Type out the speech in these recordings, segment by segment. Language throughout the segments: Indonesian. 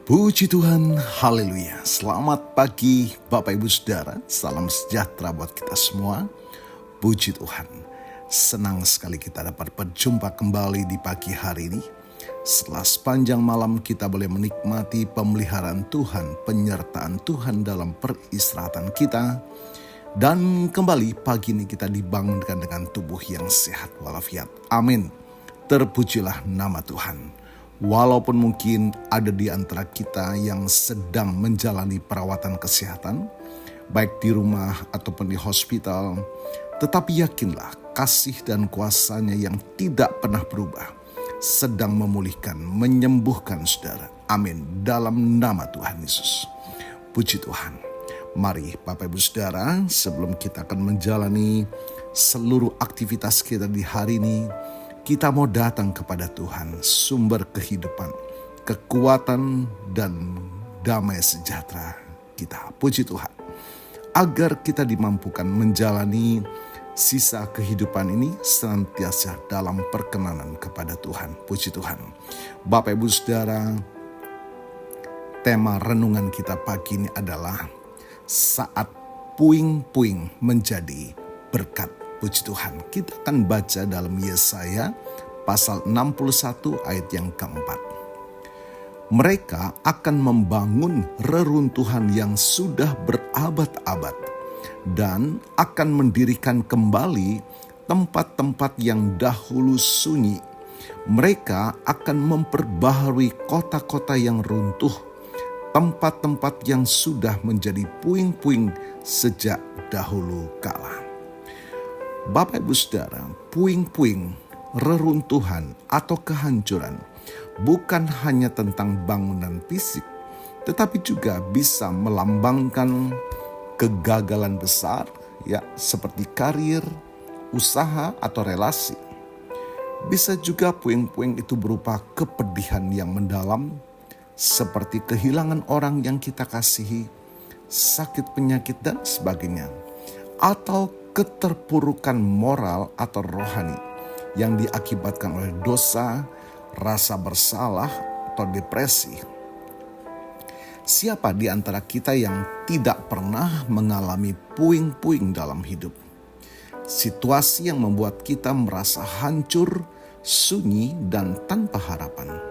Puji Tuhan, haleluya. Selamat pagi Bapak Ibu Saudara, salam sejahtera buat kita semua. Puji Tuhan, senang sekali kita dapat berjumpa kembali di pagi hari ini. Setelah sepanjang malam kita boleh menikmati pemeliharaan Tuhan, penyertaan Tuhan dalam peristirahatan kita. Dan kembali pagi ini kita dibangunkan dengan tubuh yang sehat walafiat. Amin. Terpujilah nama Tuhan. Walaupun mungkin ada di antara kita yang sedang menjalani perawatan kesehatan, baik di rumah ataupun di hospital, tetapi yakinlah kasih dan kuasa-Nya yang tidak pernah berubah, sedang memulihkan, menyembuhkan saudara. Amin. Dalam nama Tuhan Yesus. Puji Tuhan. Mari Bapak Ibu Saudara, sebelum kita akan menjalani seluruh aktivitas kita di hari ini, kita mau datang kepada Tuhan, sumber kehidupan, kekuatan, dan damai sejahtera kita. Puji Tuhan. Agar kita dimampukan menjalani sisa kehidupan ini senantiasa dalam perkenanan kepada Tuhan. Puji Tuhan. Bapak Ibu Saudara, tema renungan kita pagi ini adalah saat puing-puing menjadi berkat. Puji Tuhan, kita akan baca dalam Yesaya pasal 61 ayat yang keempat. Mereka akan membangun reruntuhan yang sudah berabad-abad dan akan mendirikan kembali tempat-tempat yang dahulu sunyi. Mereka akan memperbaharui kota-kota yang runtuh, tempat-tempat yang sudah menjadi puing-puing sejak dahulu kala. Bapak Ibu Saudara, puing-puing, reruntuhan atau kehancuran bukan hanya tentang bangunan fisik, tetapi juga bisa melambangkan kegagalan besar, ya, seperti karir, usaha atau relasi. Bisa juga puing-puing itu berupa kepedihan yang mendalam, seperti kehilangan orang yang kita kasihi, sakit penyakit dan sebagainya, atau keterpurukan moral atau rohani yang diakibatkan oleh dosa, rasa bersalah, atau depresi. Siapa di antara kita yang tidak pernah mengalami puing-puing dalam hidup? Situasi yang membuat kita merasa hancur, sunyi, dan tanpa harapan.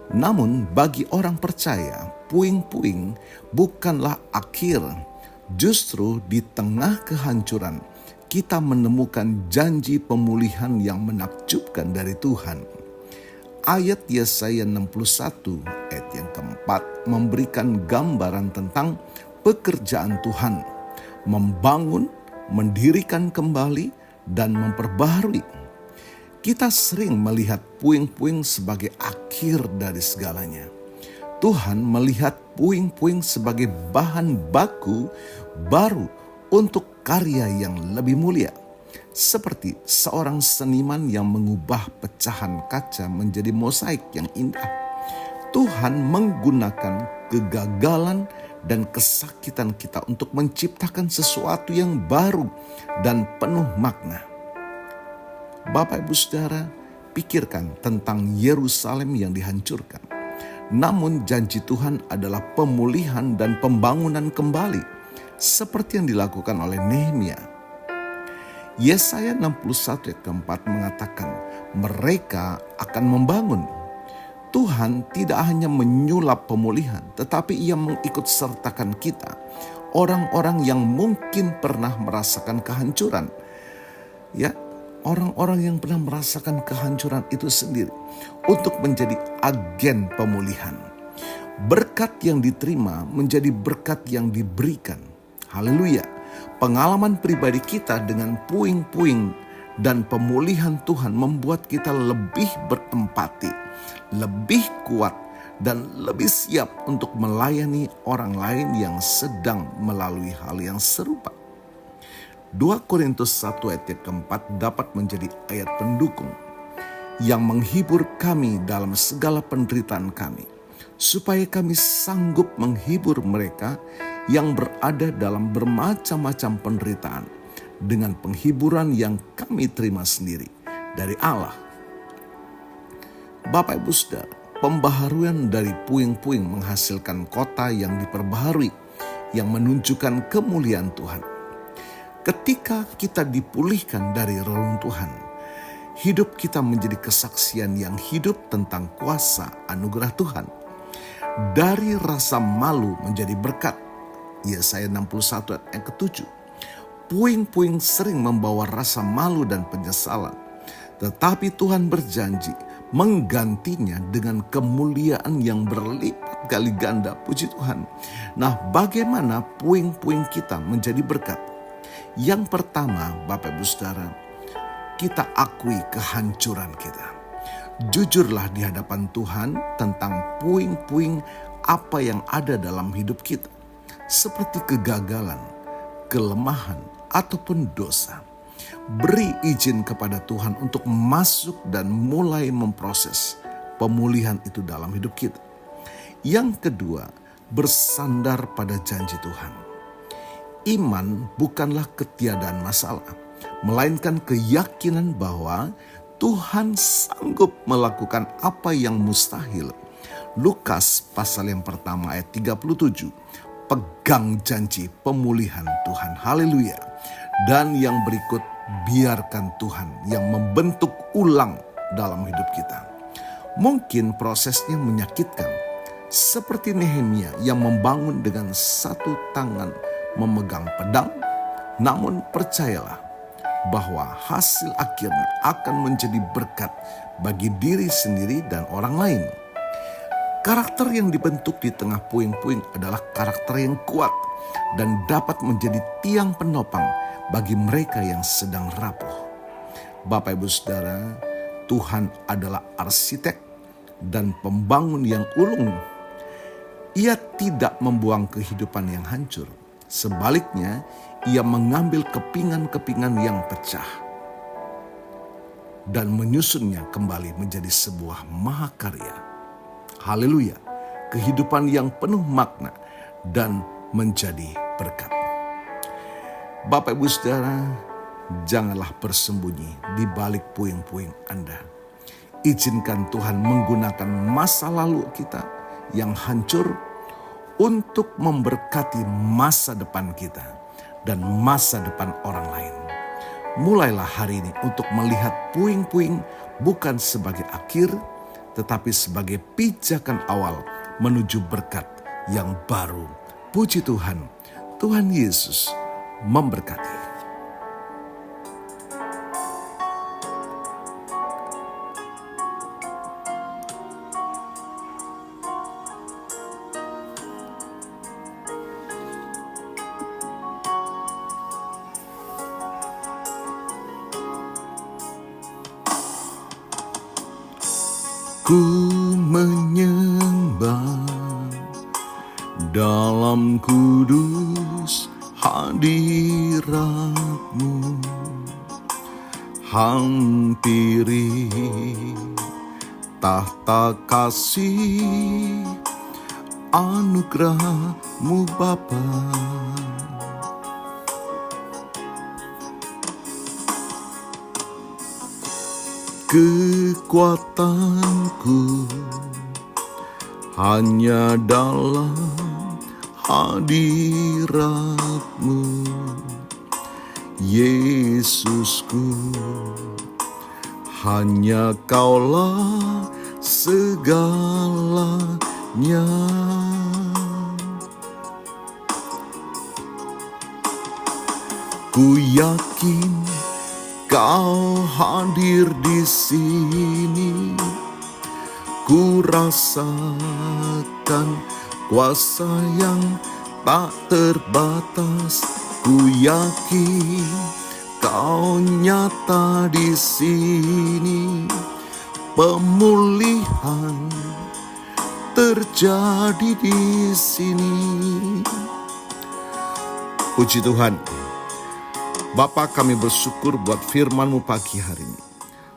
Namun bagi orang percaya, puing-puing bukanlah akhir. Justru di tengah kehancuran, kita menemukan janji pemulihan yang menakjubkan dari Tuhan. Ayat Yesaya 61 ayat yang keempat memberikan gambaran tentang pekerjaan Tuhan, membangun, mendirikan kembali, dan memperbaharui. Kita sering melihat puing-puing sebagai akhir dari segalanya. Tuhan melihat puing-puing sebagai bahan baku baru untuk karya yang lebih mulia. Seperti seorang seniman yang mengubah pecahan kaca menjadi mosaik yang indah. Tuhan menggunakan kegagalan dan kesakitan kita untuk menciptakan sesuatu yang baru dan penuh makna. Bapak Ibu Saudara, pikirkan tentang Yerusalem yang dihancurkan. Namun janji Tuhan adalah pemulihan dan pembangunan kembali, seperti yang dilakukan oleh Nehemia. Yesaya 61 ayat keempat mengatakan, mereka akan membangun. Tuhan tidak hanya menyulap pemulihan, tetapi Ia mengikut sertakan kita, orang-orang yang mungkin pernah merasakan kehancuran. Ya, orang-orang yang pernah merasakan kehancuran itu sendiri untuk menjadi agen pemulihan. Berkat yang diterima menjadi berkat yang diberikan. Haleluya. Pengalaman pribadi kita dengan puing-puing dan pemulihan Tuhan membuat kita lebih berempati, lebih kuat, dan lebih siap untuk melayani orang lain yang sedang melalui hal yang serupa. 2 Korintus 1 ayat keempat dapat menjadi ayat pendukung yang menghibur kami dalam segala penderitaan kami, supaya kami sanggup menghibur mereka yang berada dalam bermacam-macam penderitaan dengan penghiburan yang kami terima sendiri dari Allah. Bapak Ibu Saudara, pembaharuan dari puing-puing menghasilkan kota yang diperbaharui, yang menunjukkan kemuliaan Tuhan. Ketika kita dipulihkan dari reruntuhan, hidup kita menjadi kesaksian yang hidup tentang kuasa anugerah Tuhan. Dari rasa malu menjadi berkat. Yesaya 61 ayat yang ke-7. Puing-puing sering membawa rasa malu dan penyesalan. Tetapi Tuhan berjanji menggantinya dengan kemuliaan yang berlipat kali ganda. Puji Tuhan. Nah, bagaimana puing-puing kita menjadi berkat? Yang pertama, Bapak Ibu Saudara, kita akui kehancuran kita. Jujurlah di hadapan Tuhan tentang puing-puing apa yang ada dalam hidup kita. Seperti kegagalan, kelemahan, ataupun dosa. Beri izin kepada Tuhan untuk masuk dan mulai memproses pemulihan itu dalam hidup kita. Yang kedua, bersandar pada janji Tuhan. Iman bukanlah ketiadaan masalah, melainkan keyakinan bahwa Tuhan sanggup melakukan apa yang mustahil. Lukas pasal yang pertama ayat 37. Pegang janji pemulihan Tuhan. Haleluya. Dan yang berikut, biarkan Tuhan yang membentuk ulang dalam hidup kita. Mungkin prosesnya menyakitkan, seperti Nehemia yang membangun dengan satu tangan memegang pedang, namun percayalah bahwa hasil akhirnya akan menjadi berkat bagi diri sendiri dan orang lain. Karakter yang dibentuk di tengah puing-puing adalah karakter yang kuat dan dapat menjadi tiang penopang bagi mereka yang sedang rapuh. Bapak Ibu Saudara, Tuhan adalah arsitek dan pembangun yang ulung. Ia tidak membuang kehidupan yang hancur. Sebaliknya, ia mengambil kepingan-kepingan yang pecah dan menyusunnya kembali menjadi sebuah mahakarya. Haleluya, kehidupan yang penuh makna dan menjadi berkat. Bapak Ibu Saudara, janganlah bersembunyi di balik puing-puing Anda. Izinkan Tuhan menggunakan masa lalu kita yang hancur untuk memberkati masa depan kita dan masa depan orang lain. Mulailah hari ini untuk melihat puing-puing bukan sebagai akhir, tetapi sebagai pijakan awal menuju berkat yang baru. Puji Tuhan, Tuhan Yesus memberkati. Ku menyembah dalam kudus hadirat-Mu, hampiri tahta kasih anugerah-Mu Bapa. Kekuatanku hanya dalam hadirat-Mu, Yesusku. Hanya Kaulah segalanya. Ku yakin Kau hadir di sini, ku rasakan kuasa yang tak terbatas. Ku yakin Kau nyata di sini, pemulihan terjadi di sini. Puji Tuhan. Bapa, kami bersyukur buat firman-Mu pagi hari ini.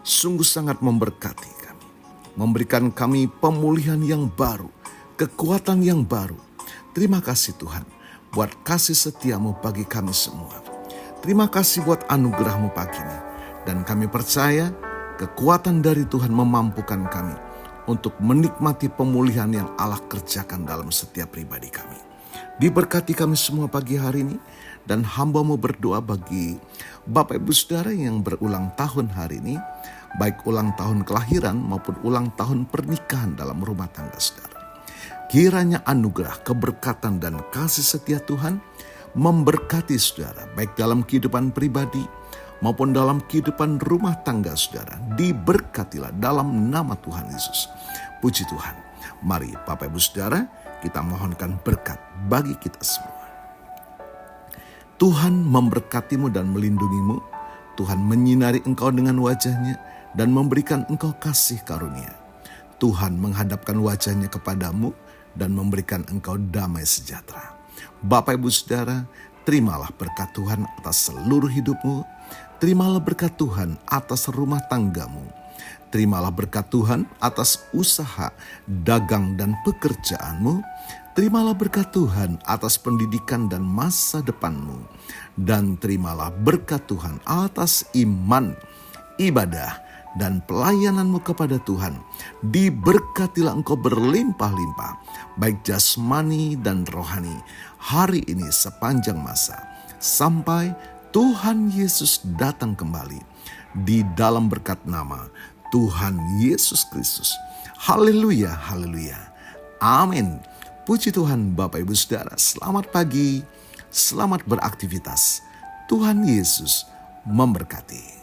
Sungguh sangat memberkati kami. Memberikan kami pemulihan yang baru, kekuatan yang baru. Terima kasih Tuhan buat kasih setia-Mu bagi kami semua. Terima kasih buat anugerah-Mu pagi ini. Dan kami percaya kekuatan dari Tuhan memampukan kami untuk menikmati pemulihan yang Allah kerjakan dalam setiap pribadi kami. Diberkati kami semua pagi hari ini, dan hamba-Mu berdoa bagi Bapak Ibu Saudara yang berulang tahun hari ini, baik ulang tahun kelahiran maupun ulang tahun pernikahan dalam rumah tangga saudara. Kiranya anugerah, keberkatan, dan kasih setia Tuhan memberkati saudara, baik dalam kehidupan pribadi maupun dalam kehidupan rumah tangga saudara. Diberkatilah dalam nama Tuhan Yesus. Puji Tuhan. Mari Bapak Ibu Saudara, kita mohonkan berkat bagi kita semua. Tuhan memberkatimu dan melindungimu. Tuhan menyinari engkau dengan wajah-Nya dan memberikan engkau kasih karunia. Tuhan menghadapkan wajah-Nya kepadamu dan memberikan engkau damai sejahtera. Bapak Ibu Saudara, terimalah berkat Tuhan atas seluruh hidupmu. Terimalah berkat Tuhan atas rumah tanggamu. Terimalah berkat Tuhan atas usaha, dagang, dan pekerjaanmu. Terimalah berkat Tuhan atas pendidikan dan masa depanmu. Dan terimalah berkat Tuhan atas iman, ibadah, dan pelayananmu kepada Tuhan. Diberkatilah engkau berlimpah-limpah, baik jasmani dan rohani, hari ini sepanjang masa, sampai Tuhan Yesus datang kembali di dalam berkat nama Tuhan Yesus Kristus. Haleluya, haleluya. Amin. Puji Tuhan Bapak Ibu Saudara, selamat pagi, selamat beraktivitas. Tuhan Yesus memberkati.